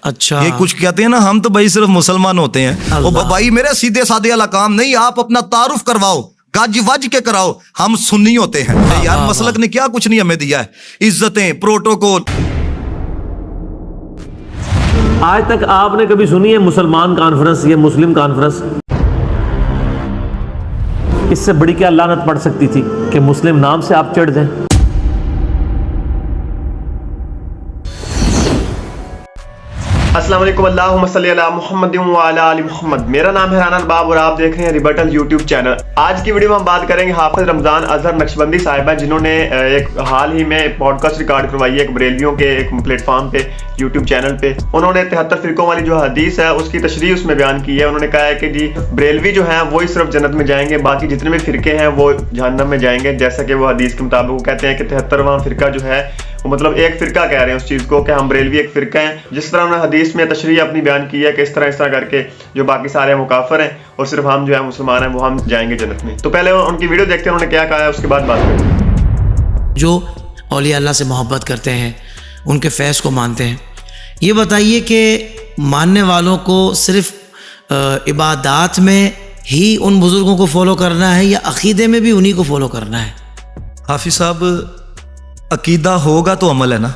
اچھا یہ کچھ کہتے ہیں نا ہم تو بھائی صرف مسلمان ہوتے ہیں، وہ بھائی میرے سیدھے سادے والا کام نہیں، آپ اپنا تعارف کرواؤ، گج وج کے کراؤ، ہم سنی ہوتے ہیں یار۔ مسلک نے کیا کچھ نہیں ہمیں دیا ہے، عزتیں، پروٹوکول۔ آج تک آپ نے کبھی سنی ہے مسلمان کانفرنس یا مسلم کانفرنس؟ اس سے بڑی کیا لعنت پڑ سکتی تھی کہ مسلم نام سے آپ چڑھ جائیں؟ السلام علیکم، اللہم صلی علی محمد وعلی آل محمد۔ میرا نام ہے رانا الباب اور آپ دیکھ رہے ہیں ریبٹل یوٹیوب چینل۔ آج کی ویڈیو میں ہم بات کریں گے حافظ رمضان اظہر نقشبندی صاحبہ، جنہوں نے ایک حال ہی میں پوڈ کاسٹ ریکارڈ کروائی ہے ایک بریلویوں کے ایک پلیٹ فارم پہ، یوٹیوب چینل پہ۔ انہوں نے 73 فرقوں والی جو حدیث ہے اس کی تشریح اس میں بیان کی ہے۔ انہوں نے کہا ہے کہ جی بریلوی جو ہیں وہی صرف جنت میں جائیں گے، باقی جتنے بھی فرقے ہیں وہ جہنم میں جائیں گے، جیسا کہ وہ حدیث کے مطابق وہ کہتے ہیں کہ 73واں فرقہ جو ہے وہ مطلب ایک فرقہ کہہ رہے ہیں اس چیز کو کہ ہم بریلوی ایک فرقہ ہیں۔ جس طرح انہوں نے حدیث میں تشریح اپنی بیان کی ہے کہ اس طرح کر کے جو باقی سارے وہ کافر ہیں اور صرف ہم جو ہے مسلمان ہیں وہ ہم جائیں گے جنت میں۔ تو پہلے ان کی ویڈیو دیکھتے ہیں انہوں نے کیا کہا ہے، اس کے بعد بات کرتے ہیں۔ جو اولیاء اللہ سے محبت کرتے ہیں، ان کے فیض کو مانتے ہیں، یہ بتائیے کہ ماننے والوں کو صرف عبادات میں ہی ان بزرگوں کو فالو کرنا ہے یا عقیدے میں بھی انہی کو فالو کرنا ہے؟ حافظ صاحب، عقیدہ ہوگا تو عمل ہے نا،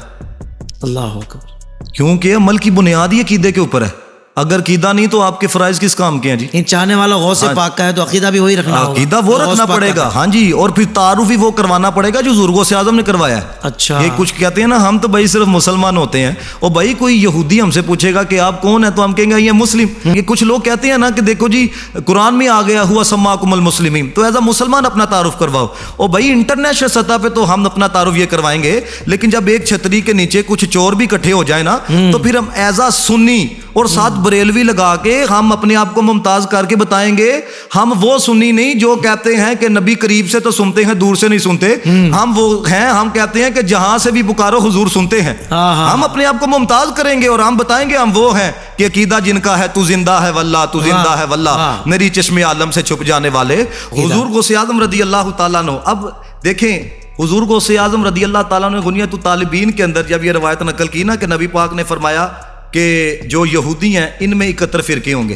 اللہ اکبر۔ کیونکہ عمل کی بنیاد ہی عقیدے کے اوپر ہے۔ اگر عقیدہ نہیں تو آپ کے فرائض کس کام کے ہیں جی؟ ان چاہنے والا غوث پاک کا ہے تو عقیدہ بھی وہی رکھنا ہوگا، عقیدہ وہ رکھنا پڑے گا، ہاں جی، اور پھر تعارف ہی وہ کروانا پڑے گا جو بزرگوں سے اعظم نے کروایا ہے۔ اچھا، یہ کچھ کہتے ہیں نا ہم تو بھائی صرف مسلمان ہوتے ہیں، اور بھائی کوئی یہودی ہم سے پوچھے گا کہ آپ کون ہیں تو ہم کہیں گے یہ مسلم۔ یہ کچھ لوگ کہتے ہیں نا کہ دیکھو جی قرآن میں آ گیا ہوا سماکم المسلمین، تو ایز اے مسلمان اپنا تعارف کرواؤ۔ اور بھائی انٹرنیشنل سطح پہ تو ہم اپنا تعارف یہ کروائیں گے، لیکن جب ایک چھتری کے نیچے کچھ چور بھی اکٹھے ہو جائیں نا تو پھر ہم ایز اے سنی اور ساتھ بریلوی لگا کے ہم اپنے آپ کو ممتاز کر کے بتائیں گے ہم وہ سنی نہیں جو کہتے ہیں کہ نبی قریب سے تو سنتے ہیں دور سے نہیں سنتے، ہم وہ ہیں، ہم کہتے ہیں کہ جہاں سے بھی پکارو حضور سنتے ہیں۔ ہم اپنے آپ کو ممتاز کریں گے اور ہم بتائیں گے ہم وہ ہیں کہ عقیدہ جن کا ہے تو زندہ ہے واللہ، تو زندہ ہے واللہ، میری چشم عالم سے چھپ جانے والے حضور غوث اعظم رضی اللہ تعالیٰ عنہ۔ اب دیکھیں حضور غوث اعظم رضی اللہ تعالیٰ عنہ غنیۃ الطالبین کے اندر جب یہ روایت نقل کی نا کہ نبی پاک نے فرمایا کہ جو یہودی ہیں ان میں 71 فرقے ہوں گے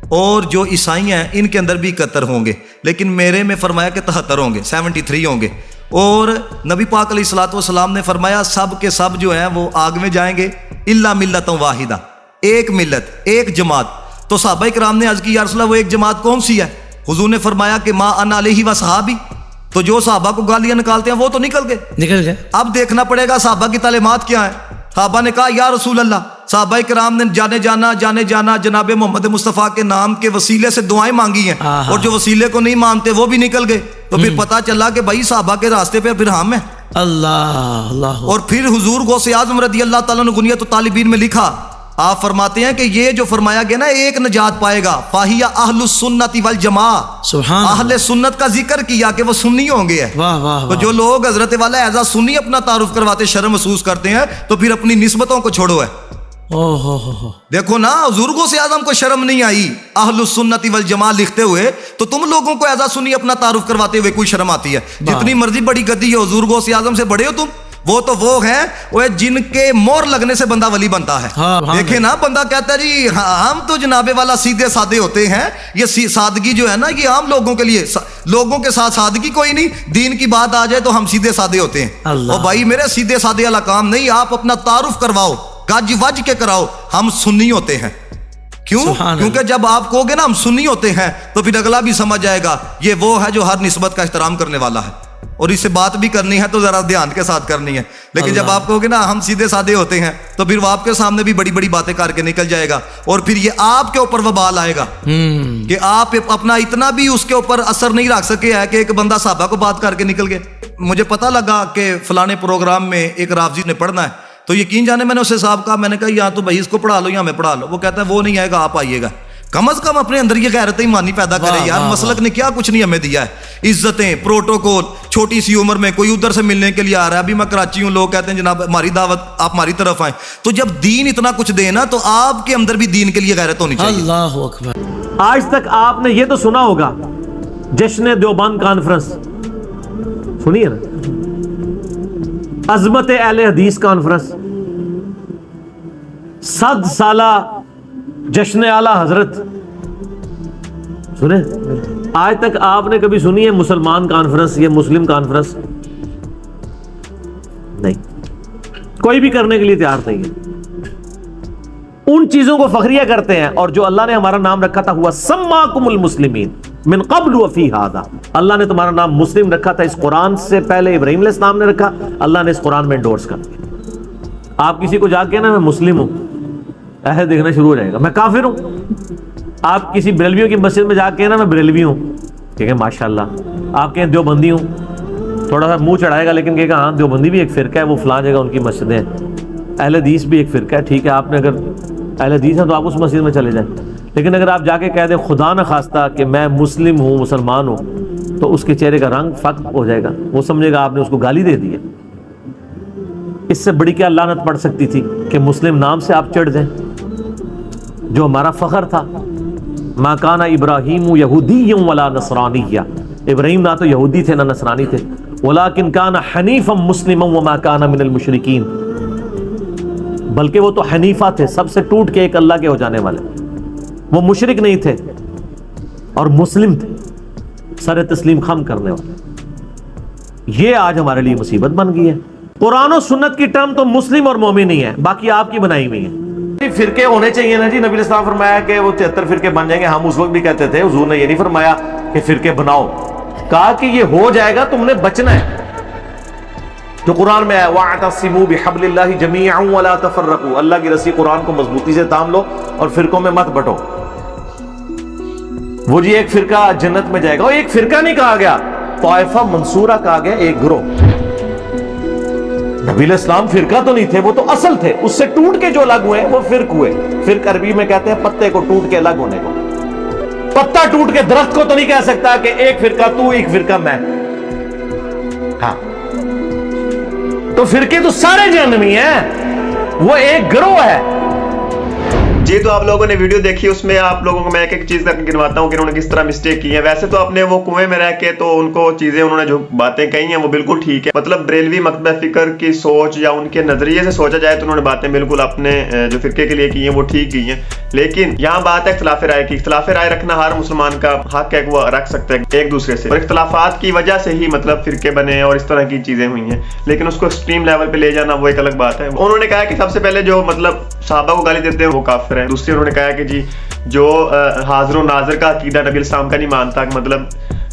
اور جو عیسائی ہیں ان کے اندر بھی 71 ہوں گے، لیکن میرے میں فرمایا کہ 73 ہوں گے، 73 ہوں گے۔ اور نبی پاک علیہ الصلوۃ والسلام نے فرمایا سب کے سب جو ہیں وہ آگ میں جائیں گے الا ملۃ واحدہ، ایک ملت، ایک جماعت۔ تو صحابہ کرام نے عرض کی یا رسول اللہ وہ ایک جماعت کون سی ہے؟ حضور نے فرمایا کہ ما انا علیہ و صحابی۔ تو جو صحابہ کو گالیاں نکالتے ہیں وہ تو نکل گئے، اب دیکھنا پڑے گا صحابہ کی تعلیمات کیا ہیں۔ صحابہ نے کہا یا رسول اللہ، صحابہ کرام نے جانے جانا جناب محمد مصطفیٰ کے نام کے وسیلے سے دعائیں مانگی ہیں، اور جو وسیلے کو نہیں مانتے وہ بھی نکل گئے۔ تو پھر پتہ چلا کہ بھائی صحابہ کے راستے پہ پھر ہم ہیں۔ اللہ۔ اور پھر حضور غوث اعظم رضی اللہ تعالیٰ نے غنیۃ الطالبین میں لکھا، آپ فرماتے ہیں کہ یہ جو فرمایا گیا نا ایک نجات پائے گا، فاہی اہل السنت والجماعہ، سبحان اہل سنت کا ذکر کیا کہ وہ سنی ہوں گے۔ تو جو لوگ حضرت والا ایزا سنی اپنا تعارف کرواتے شرم محسوس کرتے ہیں تو پھر اپنی نسبتوں کو چھوڑو ہے۔ دیکھو نا حضور غوث اعظم کو شرم نہیں آئی اہل السنت والجماعہ لکھتے ہوئے، تو تم لوگوں کو ایزا سنی اپنا تعارف کرواتے ہوئے کوئی شرم آتی ہے؟ جتنی مرضی بڑی گدی ہے حضور غوث اعظم سے بڑے ہو تم، وہ تو وہ ہیں وہ جن کے مور لگنے سے بندہ ولی بنتا ہے۔ دیکھیں نا بندہ کہتا ہے جی ہم تو جناب والا سیدھے سادے ہوتے ہیں، یہ سادگی جو ہے نا یہ عام لوگوں کے لیے، لوگوں کے ساتھ سادگی کوئی نہیں، دین کی بات آ جائے تو ہم سیدھے سادے ہوتے ہیں۔ اور بھائی میرے سیدھے سادے والا کام نہیں، آپ اپنا تعارف کرواؤ، گج وج کے کراؤ، ہم سنی ہوتے ہیں۔ کیونکہ جب آپ کہو گے نا ہم سنی ہوتے ہیں تو پھر اگلا بھی سمجھ جائے گا یہ وہ ہے جو ہر نسبت کا احترام کرنے والا ہے، اور اس سے بات بھی کرنی ہے تو ذرا دھیان کے ساتھ کرنی ہے۔ لیکن جب آپ کہو گے نا ہم سیدھے سادے ہوتے ہیں تو پھر وہ آپ کے سامنے بھی بڑی بڑی باتیں کر کے نکل جائے گا، اور پھر یہ آپ کے اوپر وبال آئے گا کہ آپ اپنا اتنا بھی اس کے اوپر اثر نہیں رکھ سکے ہے کہ ایک بندہ صحابہ کو بات کر کے نکل گئے۔ مجھے پتہ لگا کہ فلانے پروگرام میں ایک رافضی نے پڑھنا ہے، تو یقین جانے میں نے اسے صاحب کہا، میں نے کہا یا تو بھائی اس کو پڑھا لو یا ہمیں پڑھا لو۔ وہ کہتا ہے وہ نہیں آئے گا آپ آئیے گا۔ کم از کم اپنے اندر یہ غیرت ایمانی پیدا کرے یار، مسلک نے کیا کچھ نہیں ہمیں دیا ہے، عزتیں، پروٹوکول، چھوٹی سی عمر میں کوئی ادھر سے ملنے کے لیے آ رہا ہے، ابھی میں کراچی ہوں، لوگ کہتے ہیں جناب ہماری دعوت آپ ہماری طرف آئیں، تو جب دین اتنا کچھ دے نا تو آپ کے اندر بھی دین کے لیے غیرت ہونی چاہیے۔ اللہ اکبر۔ آج تک آپ نے یہ تو سنا ہوگا جشن دیوبند کانفرنس، سنیے نا، عظمت اہل حدیث کانفرنس، 100 سالہ جشن اعلیٰ حضرت سنیں؟ آج تک آپ نے کبھی سنی ہے مسلمان کانفرنس یا مسلم کانفرنس؟ نہیں، کوئی بھی کرنے کے لیے تیار نہیں ہے۔ ان چیزوں کو فخریہ کرتے ہیں، اور جو اللہ نے ہمارا نام رکھا تھا ہوا سماکم المسلمین من قبل وفی ھذا، اللہ نے تمہارا نام مسلم رکھا تھا اس قرآن سے پہلے ابراہیم علیہ السلام نے رکھا، اللہ نے اس قرآن میں انڈورس کر دیا۔ آپ کسی کو جا کے نا میں مسلم ہوں ایسے دیکھنا شروع ہو جائے گا، میں کافر ہوں۔ آپ کسی بریلویوں کی مسجد میں جا کے نا میں بریلوی ہوں، کہے گا ماشاءاللہ۔ آپ کہیں دیوبندی ہوں، تھوڑا سا منہ چڑھائے گا لیکن کہے گا ہاں دیوبندی بھی ایک فرقہ ہے، وہ فلاں جگہ ان کی مسجدیں ہیں۔ اہل حدیث بھی ایک فرقہ ہے، ٹھیک ہے، آپ نے اگر اہل حدیث ہیں تو آپ اس مسجد میں چلے جائیں، لیکن اگر آپ جا کے کہہ دیں خدا نہ خواستہ کہ میں مسلم ہوں، مسلمان ہوں، تو اس کے چہرے کا رنگ فقط ہو جائے گا، وہ سمجھے گا آپ نے اس کو گالی دے دی ہے۔ اس سے بڑی کیا لعنت پڑ سکتی تھی کہ مسلم نام سے آپ چڑھ جائیں، جو ہمارا فخر تھا۔ ما کان ابراہیم یہودی ولا نصرانی، ابراہیم نہ تو یہودی تھے نہ نصرانی تھے، ولکن کان حنیفا مسلما وما کان من المشرکین، بلکہ وہ تو حنیفہ تھے، سب سے ٹوٹ کے ایک اللہ کے ہو جانے والے، وہ مشرک نہیں تھے اور مسلم تھے، سر تسلیم خم کرنے والے۔ یہ آج ہمارے لیے مصیبت بن گئی ہے۔ قرآن و سنت کی ٹرم تو مسلم اور مومن ہی ہے، باقی آپ کی بنائی ہوئی ہے۔ فرقے ہونے چاہیے نا جی، نبی علیہ السلام فرمایا کہ وہ 73 فرقے بن جائیں گے، ہم اس وقت بھی کہتے تھے، حضور نے یہ نہیں فرمایا کہ فرقے بناؤ، کہا کہ یہ ہو جائے گا، تم نے بچنا ہے۔ جو قرآن میں ہے وَاعْتَصِمُوا بِحَبْلِ اللَّهِ جَمِيعًا وَلَا تَفَرَّقُوا، اللہ کی رسی قرآن کو مضبوطی سے تھام لو اور فرقوں میں مت بٹو۔ وہ جی ایک فرقہ جنت میں جائے گا، وہ ایک فرقہ نہیں کہا گیا، طائفہ منصورہ کہا گیا، ایک گروہ۔ نبی علیہ السلام فرقہ تو نہیں تھے، وہ تو اصل تھے، اس سے ٹوٹ کے جو الگ ہوئے وہ فرق ہوئے۔ فرق عربی میں کہتے ہیں پتے کو ٹوٹ کے الگ ہونے کو۔ پتا ٹوٹ کے درخت کو تو نہیں کہہ سکتا کہ ایک فرقہ تو ایک فرقہ میں، ہاں تو فرقے تو سارے جہنمی ہیں، وہ ایک گروہ ہے۔ جی تو آپ لوگوں نے ویڈیو دیکھی، اس میں آپ لوگوں کو میں ایک ایک چیز گنواتا ہوں کہ انہوں نے کس طرح مسٹیک کی ہے۔ ویسے تو اپنے وہ کنویں میں رہ کے تو ان کو چیزیں انہوں نے جو باتیں کہی ہیں وہ بالکل ٹھیک ہے، مطلب بریلوی مکتبہ فکر کی سوچ یا ان کے نظریے سے سوچا جائے تو انہوں نے باتیں بالکل اپنے جو فرقے کے لیے کی ہیں وہ ٹھیک کی ہیں، لیکن یہاں بات ہے اختلاف رائے کی۔ اختلاف رائے رکھنا ہر مسلمان کا حق ہے کہ وہ رکھ سکتا ہے ایک دوسرے سے، اور اختلافات کی وجہ سے ہی مطلب فرقے بنے اور اس طرح کی چیزیں ہوئی ہیں، لیکن اس کو ایکسٹریم لیول پہ لے جانا وہ ایک الگ بات ہے۔ انہوں نے کہا کہ سب سے پہلے جو مطلب صحابہ کو گالی دیتے ہیں وہ کافر ہیں۔ دوسری انہوں نے کہا کہ جی جو حاضر و ناظر کا عقیدہ نبی السلام کا نہیں مانتا، کہ مطلب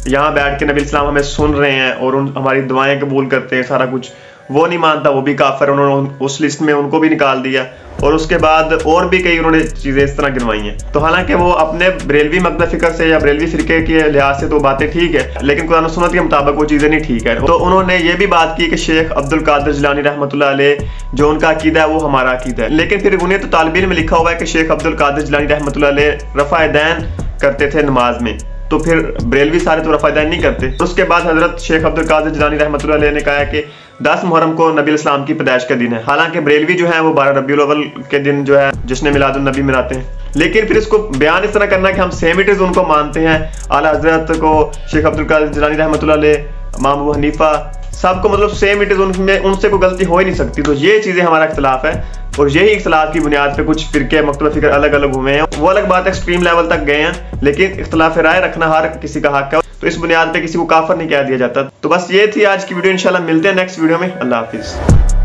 یہاں بیٹھ کے نبی السلام ہمیں سن رہے ہیں اور ہماری دعائیں قبول کرتے ہیں، سارا کچھ وہ نہیں مانتا، وہ بھی کافر۔ انہوں نے اس لسٹ میں ان کو بھی نکال دیا، اور اس کے بعد اور بھی کئی انہوں نے چیزیں اس طرح گنوائی ہیں۔ تو حالانکہ وہ اپنے بریلوی مکتبہ فکر سے یا بریلوی فرقے کے لحاظ سے تو باتیں ٹھیک ہے، لیکن قرآن و سنت کے مطابق وہ چیزیں نہیں ٹھیک ہے۔ تو انہوں نے یہ بھی بات کی کہ شیخ عبد القادر جیلانی رحمۃ اللہ علیہ جو ان کا عقیدہ ہے وہ ہمارا عقیدہ ہے، لیکن پھر انہیں تو طالب علم میں لکھا ہوا ہے کہ شیخ عبد القادر جیلانی رحمۃ اللہ علیہ رفع دین کرتے تھے نماز میں، تو پھر بریلوی سارے تو رفع دین نہیں کرتے۔ اس کے بعد حضرت شیخ عبد القادر جیلانی رحمۃ اللہ علیہ نے کہا ہے کہ 10 محرم کو نبی الاسلام کی پیدائش کا دن ہے، حالانکہ بریلوی جو ہے وہ 12 ربیع الاول کے دن جو ہے جشن میلاد النبی مناتے ہیں، لیکن پھر اس کو بیان اس طرح کرنا کہ ہم سیم اٹ از ان کو مانتے ہیں، اعلیٰ حضرت کو، شیخ عبد القادر جیلانی رحمۃ اللہ علیہ، امام ابو حنیفہ، سب کو مطلب سیم اٹ از، ان سے کوئی غلطی ہو ہی نہیں سکتی۔ تو یہ چیزیں ہمارا اختلاف ہے، اور یہی اختلاف کی بنیاد پہ کچھ فرقے مکتبہ فکر الگ الگ ہوئے ہیں، وہ الگ بات ایکسٹریم لیول تک گئے ہیں، لیکن اختلاف رائے رکھنا ہر کسی کا حق ہے، تو اس بنیاد پہ کسی کو کافر نہیں کہہ دیا جاتا۔ تو بس یہ تھی آج کی ویڈیو، انشاءاللہ ملتے ہیں نیکسٹ ویڈیو میں، اللہ حافظ۔